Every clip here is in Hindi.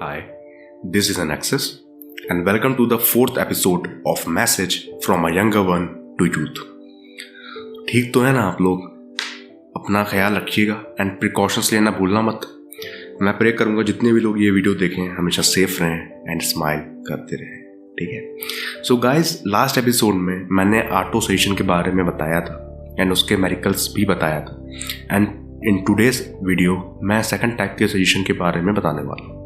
Hi, this is Anexus, and welcome to the fourth episode of Message from a Younger One to Youth. ठीक तो है ना आप लोग? अपना ख्याल रखिएगा एंड प्रिकॉशंस लेना भूलना मत. मैं प्रे करूँगा जितने भी लोग ये वीडियो देखें हमेशा सेफ रहें एंड स्माइल करते रहें. ठीक है. सो गाइज, लास्ट एपिसोड में मैंने ऑटो सजेशन के बारे में बताया था एंड उसके मेरिकल्स भी बताया था. एंड इन टूडेज वीडियो मैं सेकंड टाइप के सजेशन के बारे में बताने वाला हूँ,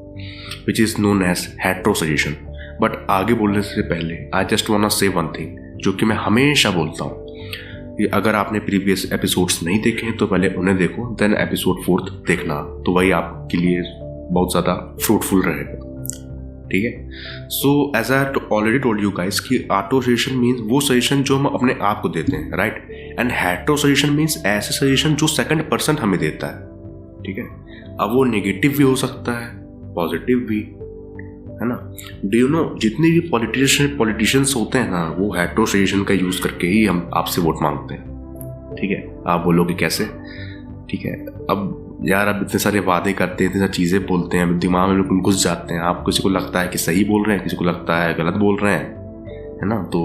which is known as hetero suggestion. But आगे बोलने से पहले I just want to say one thing जो कि मैं हमेशा बोलता हूँ कि अगर आपने प्रीवियस एपिसोड्स नहीं देखे हैं तो पहले उन्हें देखो, देन एपिसोड 4 देखना, तो वही आपके लिए बहुत ज़्यादा फ्रूटफुल रहेगा. ठीक है. So as I already told you guys कि ऑटो सजेशन मीन्स वो सजेशन जो हम अपने आप को देते हैं, right. And hetero suggestion means ऐसे सजेशन जो सेकंड पर्सन हमें देता है. ठीक है. अब वो नेगेटिव भी हो सकता है, पॉजिटिव भी, है ना. डू यू नो, जितने भी पॉलिटिशियंस होते हैं ना, वो हेट्रो सजेशन का यूज़ करके ही हम आपसे वोट मांगते हैं. ठीक है. आप बोलोगे कैसे? ठीक है. अब यार, अब इतने सारे वादे करते हैं, इतनी सारी चीज़ें बोलते हैं, दिमाग में बिल्कुल घुस जाते हैं. आप किसी को लगता है कि सही बोल रहे हैं, किसी को लगता है गलत बोल रहे हैं, है ना. तो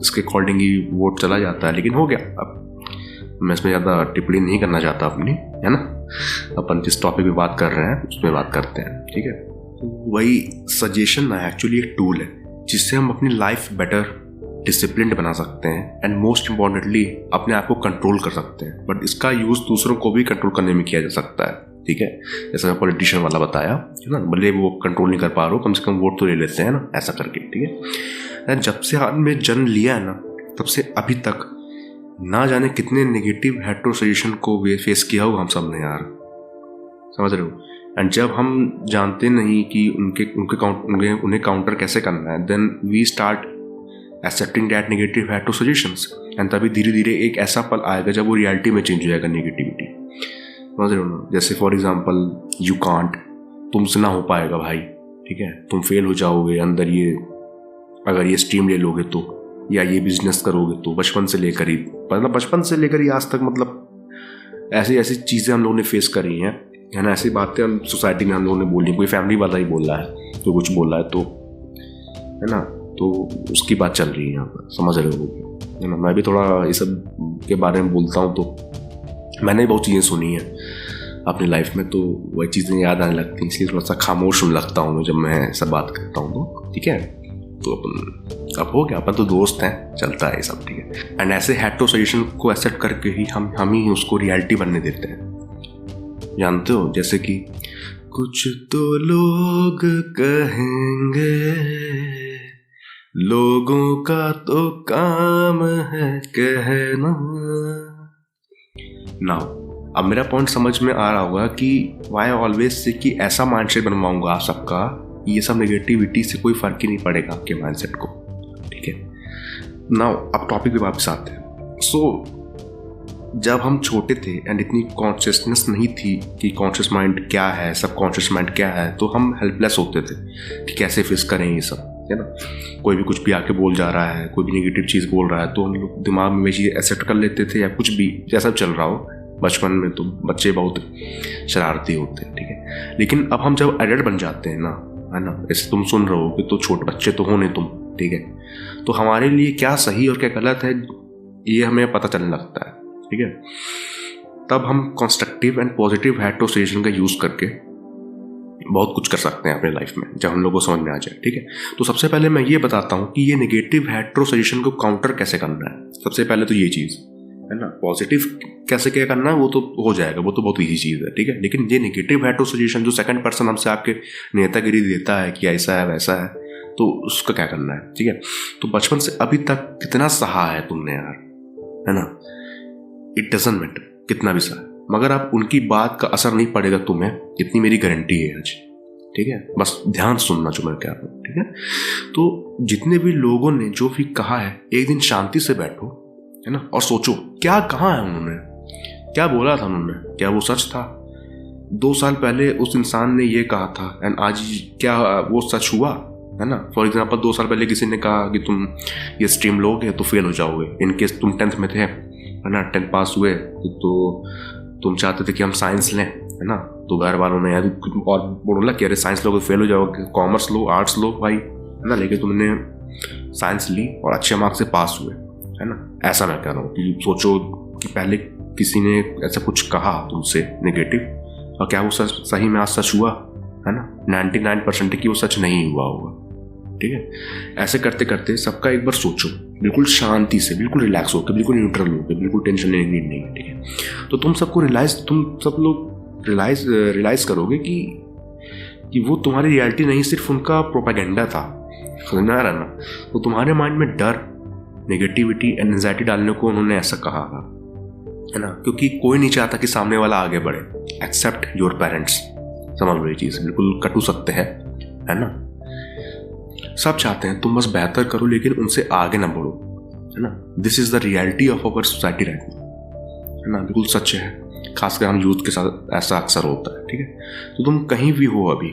इसके अकॉर्डिंग ही वोट चला जाता है. लेकिन हो गया. अब मैं इसमें ज़्यादा टिप्पणी नहीं करना चाहता अपनी, है ना. अपन जिस टॉपिक पे बात कर रहे हैं उसमें बात करते हैं. ठीक है. वही सजेशन ना एक्चुअली एक टूल है जिससे हम अपनी लाइफ बेटर डिसिप्लिन बना सकते हैं एंड मोस्ट इम्पॉर्टेंटली अपने आप को कंट्रोल कर सकते हैं. बट इसका यूज़ दूसरों को भी कंट्रोल करने में किया जा सकता है. ठीक है. जैसे मैं पॉलिटिशियन वाला बताया, है ना, भले वो कंट्रोल नहीं कर पा रहे हो, कम से कम वोट तो ले लेते हैं ना, ऐसा करके. ठीक है. जब से हमने जन्म लिया है ना, तब से अभी तक ना जाने कितने नेगेटिव हेट्रो सजेशन को फेस किया होगा हम सब ने यार, समझ रहे हो. एंड जब हम जानते नहीं कि उन्हें काउंटर कैसे करना है, then we start accepting that negative hetero suggestions. And तभी धीरे धीरे एक ऐसा पल आएगा जब वो रियलिटी में चेंज हो जाएगा नेगेटिविटी. समझ रहे हो ना. जैसे फॉर एग्जांपल, यू कांट, तुमसे ना हो पाएगा भाई. ठीक है. तुम फेल हो जाओगे अंदर, ये अगर ये स्ट्रीम ले लोगे तो, या ये बिजनेस करोगे तो. बचपन से लेकर ही आज तक, मतलब ऐसी चीज़ें हम लोगों ने फेस करी हैं, है ना. ऐसी बातें हम सोसाइटी में हम लोगों ने बोली, कोई फैमिली वाला ही बोल रहा है तो कुछ बोल रहा है तो, है ना, तो उसकी बात चल रही है यहाँ पर. समझ रहे हो, है ना. मैं भी थोड़ा ये सब के बारे में बोलता हूँ, तो मैंने बहुत चीज़ें सुनी हैं अपनी लाइफ में, तो वही चीज़ें याद आने लगती हैं, इसलिए थोड़ा सा खामोश होने लगता हूँ मैं जब मैं सब बात करता हूँ. तो ठीक है. तो अब हो गया, अपन तो दोस्त हैं, चलता है ये सब. ठीक है. एंड ऐसे हेट्रो सजेशन को एक्सेप्ट करके ही हम ही उसको रियलिटी बनने देते हैं. जानते हो, जैसे कि कुछ तो लोग कहेंगे, लोगों का तो काम है कहना. नाउ अब मेरा पॉइंट समझ में आ रहा होगा कि वाई ऑलवेज से कि ऐसा माइंडसेट बनवाऊंगा आप सबका, ये सब नेगेटिविटी से कोई फर्क ही नहीं पड़ेगा आपके माइंडसेट को. ठीक है. नाउ अब टॉपिक पे वापस आते हैं. सो जब हम छोटे थे एंड इतनी कॉन्शियसनेस नहीं थी कि कॉन्शियस माइंड क्या है, सब कॉन्शियस माइंड क्या है, तो हम हेल्पलेस होते थे कि कैसे फेस करें ये सब, है ना. कोई भी कुछ भी आके बोल जा रहा है, कोई भी नेगेटिव चीज़ बोल रहा है, तो हम लोग दिमाग में चीज़ एक्सेप्ट कर लेते थे, या कुछ भी जैसा चल रहा हो. बचपन में तो बच्चे बहुत शरारती होते हैं. ठीक है. लेकिन अब हम जब एडल्ट बन जाते हैं ना, है ना, ऐसे तुम सुन रहे हो कि तो छोटे बच्चे तो हो नहीं तुम. ठीक है. तो हमारे लिए क्या सही और क्या गलत है ये हमें पता चलने लगता है. ठीक है. तब हम constructive and positive hetero suggestion का यूज़ करके बहुत कुछ कर सकते हैं अपने लाइफ में, जब हम लोग को समझ में आ जाए. ठीक है. तो सबसे पहले मैं ये बताता हूँ कि ये नेगेटिव हेट्रो सजेशन को काउंटर कैसे करना है. सबसे पहले तो ये चीज़, है ना, पॉजिटिव कैसे क्या करना है वो तो हो जाएगा, वो तो बहुत ईजी चीज़ है. ठीक है. लेकिन ये नेगेटिव हेट्रो सजेशन जो सेकंड पर्सन हमसे आपके नेतागिरी देता है कि ऐसा है वैसा है, तो उसका क्या करना है. ठीक है. तो बचपन से अभी तक कितना सहा है तुमने यार, है ना. इट डजंट मैटर कितना भी सहा, मगर आप उनकी बात का असर नहीं पड़ेगा तुम्हें, इतनी मेरी गारंटी है आज. ठीक है. बस ध्यान सुनना जो मैं कह रहा हूँ. ठीक है. तो जितने भी लोगों ने जो भी कहा है, एक दिन शांति से बैठो, है ना, और सोचो क्या कहा है उन्होंने, क्या बोला था उन्होंने, क्या वो सच था. 2 साल पहले उस इंसान ने ये कहा था एंड आज क्या वो सच हुआ, है ना. फॉर एग्जाम्पल 2 साल पहले किसी ने कहा कि तुम ये स्ट्रीम लोगे तो फेल हो जाओगे, इनकेस तुम 10th में थे, है ना, 10th पास हुए तो तुम चाहते थे कि हम साइंस लें, है ना। तो घर वालों ने यार और बोला कि अरे साइंस लो फेल हो जाओगे, कॉमर्स लो, आर्ट्स लो भाई, है ना, लेकिन तुमने साइंस ली और अच्छे मार्क्स से पास हुए, है ना। ऐसा मैं कह रहा हूँ कि सोचो कि पहले किसी ने ऐसा कुछ कहा तुमसे नेगेटिव, और क्या वो सच सही में आज सच हुआ, है ना। 99% कि वो सच नहीं हुआ होगा, ठीक है। ऐसे करते करते सबका एक बार सोचो, बिल्कुल शांति से, बिल्कुल रिलैक्स होकर, बिल्कुल न्यूट्रल होकर, बिल्कुल टेंशन लेने की नीड नहीं है, ठीक है। तो तुम सब लोग रियलाइज करोगे कि वो तुम्हारी रियलिटी नहीं, सिर्फ उनका प्रोपेगेंडा था, समझ में आ रहा ना। तो तुम्हारे माइंड में डर, नेगेटिविटी, एंजाइटी डालने को उन्होंने ऐसा कहा था, है ना, क्योंकि कोई नहीं चाहता कि सामने वाला आगे बढ़े एक्सेप्ट योर पेरेंट्स। समझ लो ये चीज़ बिल्कुल कटु सत्य है ना। सब चाहते हैं तुम बस बेहतर करो, लेकिन उनसे आगे ना बढ़ो, है ना। This is the reality of our society right now, है ना, बिल्कुल सच है। खासकर हम यूथ के साथ ऐसा अक्सर होता है, ठीक है। तो तुम कहीं भी हो अभी,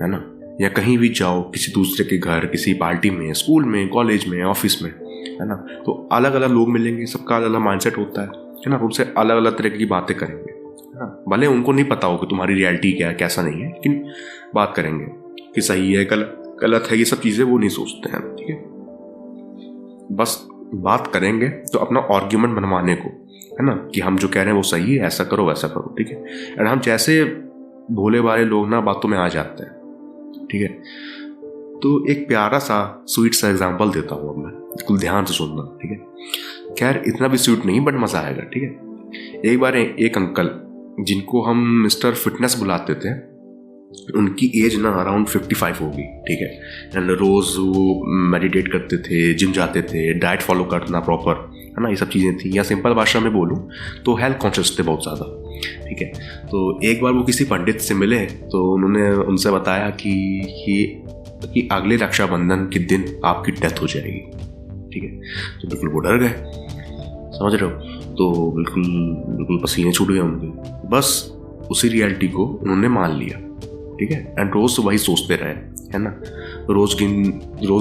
है ना, या कहीं भी जाओ, किसी दूसरे के घर, किसी पार्टी में, स्कूल में, कॉलेज में, ऑफिस में, है ना, तो अलग अलग लोग मिलेंगे, सबका अलग अलग माइंडसेट होता है ना। उनसे अलग अलग तरह की बातें करेंगे, है ना। भले उनको नहीं पता हो कि तुम्हारी रियलिटी क्या है, कैसा नहीं है, लेकिन बात करेंगे कि सही है गलत है, ये सब चीज़ें वो नहीं सोचते हैं, ठीक है। बस बात करेंगे तो अपना आर्ग्यूमेंट बनवाने को, है ना, कि हम जो कह रहे हैं वो सही है, ऐसा करो वैसा करो, ठीक है। और हम जैसे भोले भाले लोग ना बातों में आ जाते हैं, ठीक है। तो एक प्यारा सा स्वीट सा एग्जांपल देता हूँ अब मैं, बिल्कुल ध्यान से सुनना, ठीक है। खैर इतना भी स्वीट नहीं, बट मजा आएगा, ठीक है। एक बार एक अंकल, जिनको हम मिस्टर फिटनेस बुलाते थे, उनकी एज ना अराउंड 55 होगी, ठीक है। एंड रोज वो मेडिटेट करते थे, जिम जाते थे, डाइट फॉलो करना प्रॉपर, है ना, ये सब चीज़ें थी। या सिंपल भाषा में बोलूँ तो हेल्थ कॉन्शियस थे बहुत ज़्यादा, ठीक है। तो एक बार वो किसी पंडित से मिले, तो उन्होंने उनसे बताया कि अगले रक्षाबंधन के दिन आपकी डेथ हो जाएगी, ठीक है। तो बिल्कुल वो डर गए, समझ रहे हो। तो बिल्कुल पसीने छूट गए उनके। बस उसी रियलिटी को उन्होंने मान लिया, ठीक है। एंड रोज वही सोचते रहे, है ना, रोज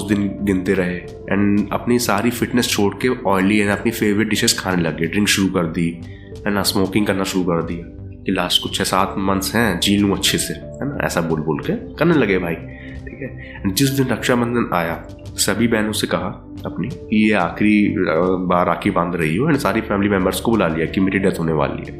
दिन गिनते रहे, एंड अपनी सारी फिटनेस छोड़ के ऑयली एंड अपनी फेवरेट डिशेस खाने लगे, ड्रिंक शुरू कर दी, है ना, स्मोकिंग करना शुरू कर दिया कि लास्ट कुछ 6-7 मंथ्स हैं जी लूँ अच्छे से, है ना, ऐसा बोल के करने लगे भाई, ठीक है। एंड जिस दिन रक्षाबंधन आया, सभी बहनों से कहा अपनी कि ये आखिरी बार राखी बांध रही हो, एंड सारी फैमिली मेम्बर्स को बुला लिया कि मेरी डेथ होने वाली है।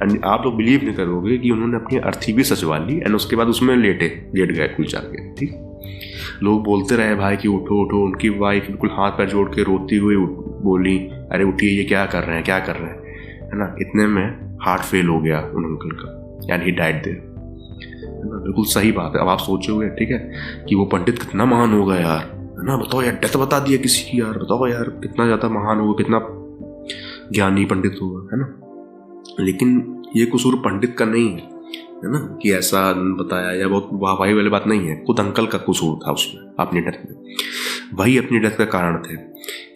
एंड आप लोग बिलीव नहीं करोगे कि उन्होंने अपनी अर्थी भी सजवा ली, एंड उसके बाद उसमें लेट गए कुल जाके, ठीक। लोग बोलते रहे भाई कि उठो उठो। उनकी वाइफ बिल्कुल हाथ पैर जोड़ के रोती हुई बोली, अरे उठिए, ये क्या कर रहे हैं, है ना। इतने में हार्ट फेल हो गया उन अंकल का, एंड ही डाइड देयर, है ना। बिल्कुल सही बात है। अब आप सोचोगे, ठीक है, कि वो पंडित कितना महान होगा यार, है ना। बताओ यार, डेथ बता दिया किसी की यार, बताओ यार कितना ज़्यादा महान होगा, कितना ज्ञानी पंडित होगा, है ना। लेकिन ये कसूर पंडित का नहीं है ना, कि ऐसा बताया या बहुत वाहवाही वाली बात नहीं है। खुद अंकल का कसूर था उसमें, अपनी डेथ में। वही अपनी डेथ का कारण थे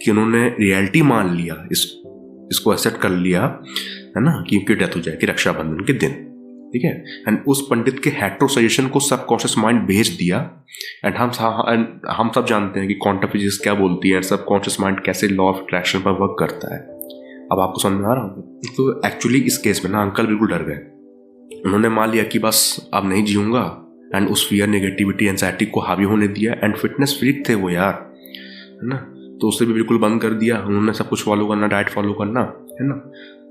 कि उन्होंने रियलिटी मान लिया, इसको एक्सेप्ट कर लिया, है ना, कि उनकी डेथ हो जाएगी रक्षाबंधन के दिन, ठीक है। एंड उस पंडित के हेट्रो सजेशन को सबकॉन्शियस माइंड भेज दिया। एंड हम सब जानते हैं कि क्वांटम फिजिक्स क्या बोलती है, सबकॉन्शियस माइंड कैसे लॉ ऑफ अट्रैक्शन पर वर्क करता है। अब आपको समझ में आ रहा होगा। तो एक्चुअली इस केस में ना अंकल बिल्कुल डर गए। उन्होंने मान लिया कि बस अब नहीं जीऊंगा, एंड उस फियर, नेगेटिविटी, एंजाइटी को हावी होने दिया। एंड फिटनेस फ्रीक थे वो यार, है ना, तो उसे भी बिल्कुल बंद कर दिया उन्होंने, सब कुछ फॉलो करना, डाइट फॉलो करना, है ना।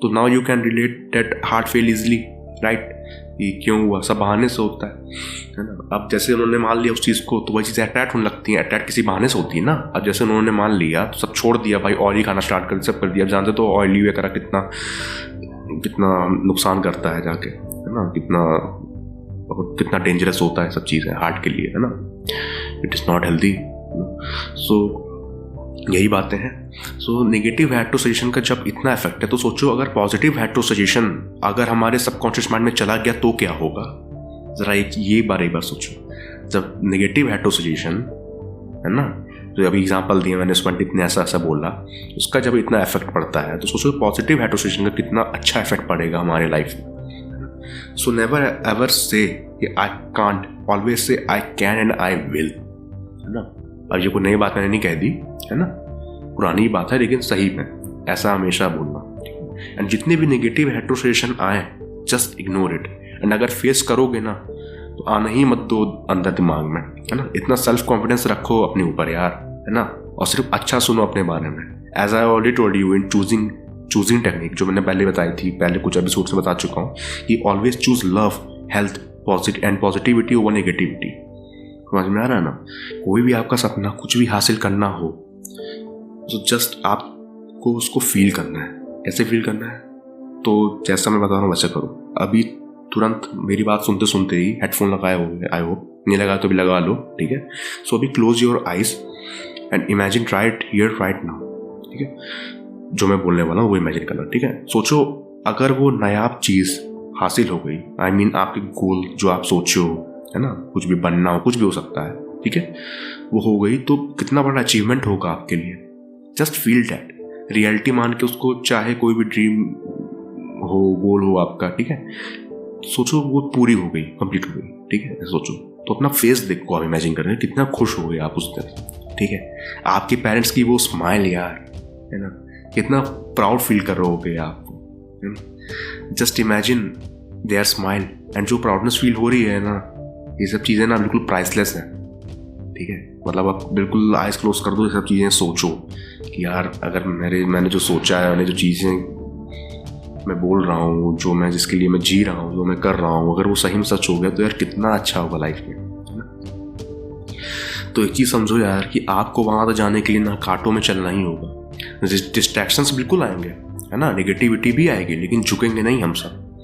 तो now you can relate that heart fail easily, right, कि क्यों हुआ, सब बहाने से होता है ना। अब जैसे उन्होंने मान लिया उस चीज़ को, तो वही चीज़ें अट्रैक्ट होने लगती हैं। अट्रैक्ट किसी बहाने से होती है ना। अब जैसे उन्होंने मान लिया तो सब छोड़ दिया भाई, ऑयली खाना स्टार्ट कर सब कर दिया। अब जानते तो ऑयली वगैरह कितना नुकसान करता है जाके, है ना, कितना डेंजरस होता है सब चीज़ें हार्ट के लिए, है ना। It is not healthy. So यही बातें हैं। सो नेगेटिव हेट्रो सजेशन का जब इतना इफेक्ट है, तो सोचो अगर पॉजिटिव हेट्रो सजेशन अगर हमारे सबकॉन्शियस माइंड में चला गया तो क्या होगा। ज़रा एक बार सोचो। जब नेगेटिव हेट्रो सजेशन, है ना, जो अभी एग्जांपल दिए मैंने, उस पंडित ने ऐसा बोला, उसका जब इतना इफेक्ट पड़ता है, तो सोचो पॉजिटिव हेट्रो सजेशन का कितना अच्छा इफेक्ट पड़ेगा हमारे लाइफ में। सो नेवर एवर से I can't, always say I can and I will, है ना। अब ये कोई नई बात मैंने नहीं कह दी, है ना, पुरानी बात है, लेकिन सही में ऐसा हमेशा बोलना। एंड जितने भी नेगेटिव हेट्रो सजेशन आए, जस्ट इग्नोर इट एंड अगर फेस करोगे ना तो आने ही मत दो अंदर दिमाग में, है ना। इतना सेल्फ कॉन्फिडेंस रखो अपने ऊपर यार, है ना, और सिर्फ अच्छा सुनो अपने बारे में। As I already told you in choosing technique, जो मैंने पहले बताई थी, पहले कुछ एपिसोड से बता चुका हूँ कि always choose love, health and positivity over negativity. समझ में आ रहा है ना। कोई भी आपका सपना कुछ भी हासिल करना हो तो जस्ट आपको उसको फील करना है। कैसे फील करना है? तो जैसा मैं बता रहा हूँ वैसे करो। अभी तुरंत मेरी बात सुनते सुनते ही हेडफोन लगाए होंगे, आई होप, नहीं लगाया तो भी लगा लो, ठीक है। सो अभी close your eyes and imagine right here right now, ठीक है। जो मैं बोलने वाला हूँ वो इमेजिन करना, ठीक है। सोचो अगर वो नायाब चीज़ हासिल हो गई, आई मीन आपके गोल जो आप सोचो, है ना, कुछ भी बनना हो, कुछ भी हो सकता है, ठीक है, वो हो गई तो कितना बड़ा अचीवमेंट होगा आपके लिए। जस्ट फील दैट, रियलिटी मान के उसको, चाहे कोई भी ड्रीम हो, गोल हो आपका, ठीक है, सोचो वो पूरी हो गई, कंप्लीट हो गई, ठीक है। सोचो तो अपना फेस देखो, आप इमेजिन कर रहे हैं कितना खुश हो गए आप उस दिन, ठीक है। आपके पेरेंट्स की वो स्माइल यार, है ना, कितना प्राउड फील कर रहे होगे आपको। Just imagine their smile and जो प्राउडनेस फील हो रही है ना, ये सब चीज़ें ना बिल्कुल प्राइसलेस हैं, ठीक है। मतलब आप बिल्कुल आइज क्लोज कर दो, ये सब चीज़ें सोचो कि यार अगर मैंने जो सोचा है, मैंने जो चीज़ें मैं बोल रहा हूँ, जो मैं जिसके लिए मैं जी रहा हूँ, जो मैं कर रहा हूँ, अगर वो सही में सच हो गया तो यार कितना अच्छा होगा लाइफ में, है ना। तो एक चीज़ समझो यार कि आपको वहाँ तक जाने के लिए ना कांटों में चलना ही होगा। डिस्ट्रैक्शंस बिल्कुल आएंगे, है ना, नेगेटिविटी भी आएगी, लेकिन झुकेंगे नहीं हम सब,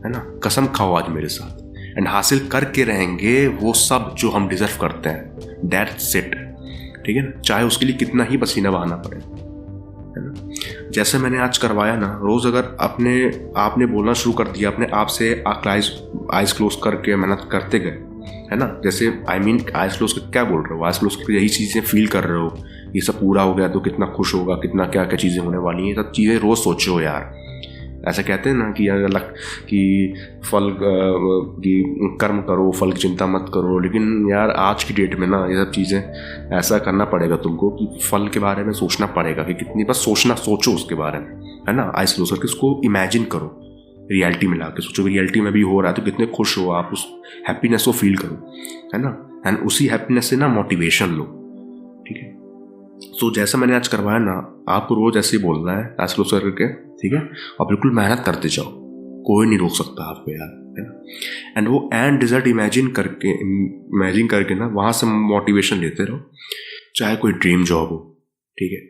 है ना। कसम खाओ आज मेरे साथ, एंड हासिल करके रहेंगे वो सब जो हम डिजर्व करते हैं। दैट्स इट, ठीक है ना, चाहे उसके लिए कितना ही पसीना बहाना पड़े, है ना। जैसे मैंने आज करवाया ना, रोज अगर आपने बोलना शुरू कर दिया अपने आप से, आइज क्लोज करके मेहनत करते गए, है ना। जैसे आई मीन आइज क्लोज करके क्या बोल रहे हो, आइज क्लोज करके यही चीज़ें फील कर रहे हो, ये सब पूरा हो गया तो कितना खुश होगा, कितना क्या क्या चीज़ें होने वाली हैं, ये सब चीज़ें रोज सोचो यार। ऐसा कहते हैं ना कि कि फल की कर्म करो, फल की चिंता मत करो, लेकिन यार आज की डेट में ना ये सब चीज़ें ऐसा करना पड़ेगा तुमको कि फल के बारे में सोचना पड़ेगा कि कितनी, बस सोचो उसके बारे में, है ना। आइस क्लोज करके उसको इमेजिन करो, रियलिटी में ला के सोचो, रियलिटी में भी हो रहा है तो कितने खुश हो आप, उस हैप्पीनेस को फील करो, है ना। एंड उसी हैप्पीनेस से ना मोटिवेशन लो, ठीक है। तो जैसा मैंने आज करवाया ना, आपको रोज ऐसे ही बोलना है आइस क्लोज करके, ठीक है, और बिल्कुल मेहनत करते जाओ, कोई नहीं रोक सकता आपको यार, है ना। एंड वो एंड रिजल्ट इमेजिन करके ना वहाँ से मोटिवेशन लेते रहो। चाहे कोई ड्रीम जॉब हो, ठीक है,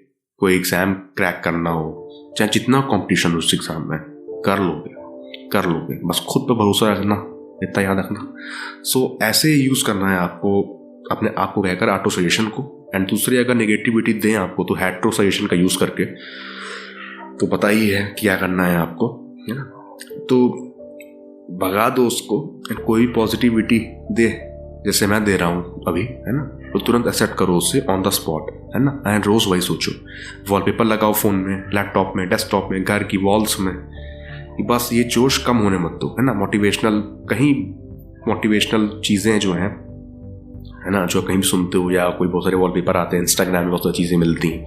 कोई एग्जाम क्रैक करना हो, चाहे जितना कंपटीशन हो उस एग्जाम में, कर लोगे, बस खुद पर भरोसा रखना, इतना याद रखना। सो ऐसे यूज़ करना है आपको, अपने आप को कहकर ऑटो सजेशन को। एंड दूसरी अगर नेगेटिविटी दें आपको तो हेट्रो सजेशन का यूज़ करके, तो पता ही है क्या करना है आपको, है ना। तो भगा दो उसको, कोई भी पॉजिटिविटी दे जैसे मैं दे रहा हूँ अभी, है ना, तो तुरंत एक्सेप्ट करो उससे ऑन द स्पॉट, है ना। एंड रोज वही सोचो, वॉलपेपर लगाओ फ़ोन में, लैपटॉप में, डेस्कटॉप में, घर की वॉल्स में, बस ये जोश कम होने मत दो, है ना। मोटिवेशनल चीज़ें जो हैं, है ना, जो कहीं भी सुनते हो, या कोई बहुत सारे वॉलपेपर आते हैं, इंस्टाग्राम में बहुत सारी चीज़ें मिलती हैं,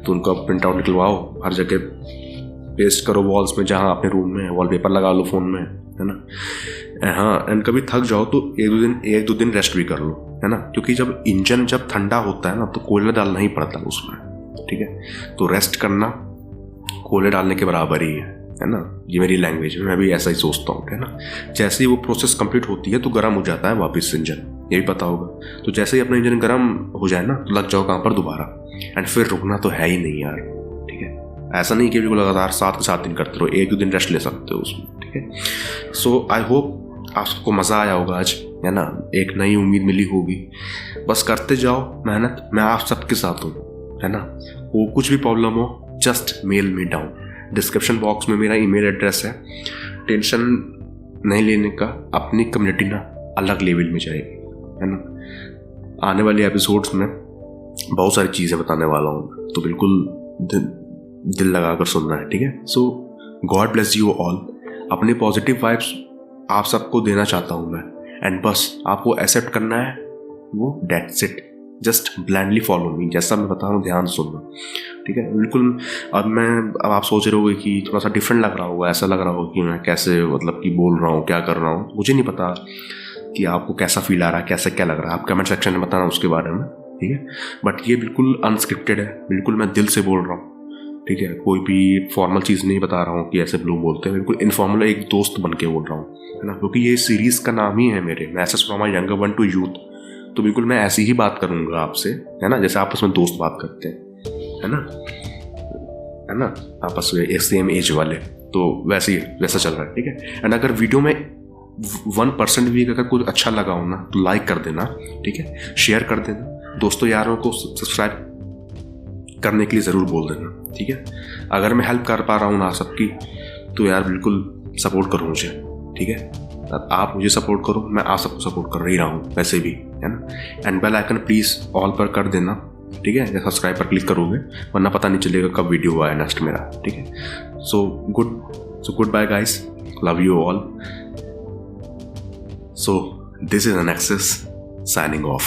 तो उनका प्रिंट आउट निकलवाओ, हर जगह पेस्ट करो वॉल्स में, जहाँ अपने रूम में वॉलपेपर लगा लो फ़ोन में, है ना। हाँ, एंड कभी थक जाओ तो एक दो दिन रेस्ट भी कर लो, है ना, क्योंकि जब इंजन ठंडा होता है ना तो कोयला डालना ही पड़ता है उसमें, ठीक है। तो रेस्ट करना कोयले डालने के बराबर ही है ना। ये मेरी लैंग्वेज में मैं भी ऐसा ही सोचता हूँ, है ना। जैसे ही वो प्रोसेस कंप्लीट होती है तो गर्म हो जाता है वापस इंजन, ये भी पता होगा। तो जैसे ही अपना इंजन गर्म हो जाए ना तो लग जाओ काम पर दोबारा, एंड फिर रुकना तो है ही नहीं यार, ठीक है। ऐसा नहीं कि बिल्कुल लगातार 7 दिन करते रहो, एक दो दिन रेस्ट ले सकते हो उसमें, ठीक है। सो आई होप आपको मज़ा आया होगा आज, है ना, एक नई उम्मीद मिली होगी। बस करते जाओ मेहनत, मैं आप सबके साथ हूँ, है ना। वो कुछ भी प्रॉब्लम हो just mail me down, description box में मेरा ईमेल एड्रेस है। टेंशन नहीं लेने का, अपनी कम्युनिटी ना अलग लेवल में जाएगी, है ना। आने वाले एपिसोड्स में बहुत सारी चीज़ें बताने वाला हूँ, तो बिल्कुल दिल लगाकर सुनना है, ठीक है। सो गॉड ब्लेस यू ऑल। अपने पॉजिटिव वाइब्स आप सबको देना चाहता हूँ मैं, एंड बस आपको एक्सेप्ट करना है वो, that's it, just blindly follow me, जैसा मैं बता रहा हूँ ध्यान से सुनना, ठीक है। बिल्कुल। अब आप सोच रहे होगे कि थोड़ा सा डिफरेंट लग रहा होगा, ऐसा लग रहा होगा कि मैं कैसे मतलब कि बोल रहा हूँ, क्या कर रहा हूँ। मुझे नहीं पता कि आपको कैसा फील आ रहा है, कैसे क्या लग रहा है, आप कमेंट सेक्शन में बताना उसके बारे में, ठीक है। बट ये बिल्कुल अनस्क्रिप्टेड है, बिल्कुल मैं दिल से बोल रहा हूँ, ठीक है। कोई भी फॉर्मल चीज़ नहीं बता रहा हूँ कि ऐसे लोग बोलते हैं, बिल्कुल इनफॉर्मल एक दोस्त बन के बोल रहा हूँ, है ना। क्योंकि ये सीरीज़ का नाम ही है मेरे message from a younger one two youth, तो बिल्कुल मैं ऐसी ही बात करूँगा आपसे, है ना, जैसे आपस में दोस्त बात करते हैं, है ना, आपस में एक सेम एज वाले, तो वैसा चल रहा है, ठीक है। एंड अगर वीडियो में 1% भी अगर कुछ अच्छा लगा हो ना तो लाइक कर देना, ठीक है, शेयर कर देना, दोस्तों यारों को सब्सक्राइब करने के लिए ज़रूर बोल देना, ठीक है। अगर मैं हेल्प कर पा रहा हूँ ना सबकी, तो यार बिल्कुल सपोर्ट करो मुझे, ठीक है। आप मुझे सपोर्ट करो, मैं आप सबको सपोर्ट कर ही रहा हूँ वैसे भी, है ना। And bell icon please all पर कर देना, ठीक है, या सब्सक्राइब पर क्लिक करोगे, वरना पता नहीं चलेगा कब वीडियो आया नेक्स्ट मेरा, ठीक है। So good bye guys, love you all. So this is Annexus signing off.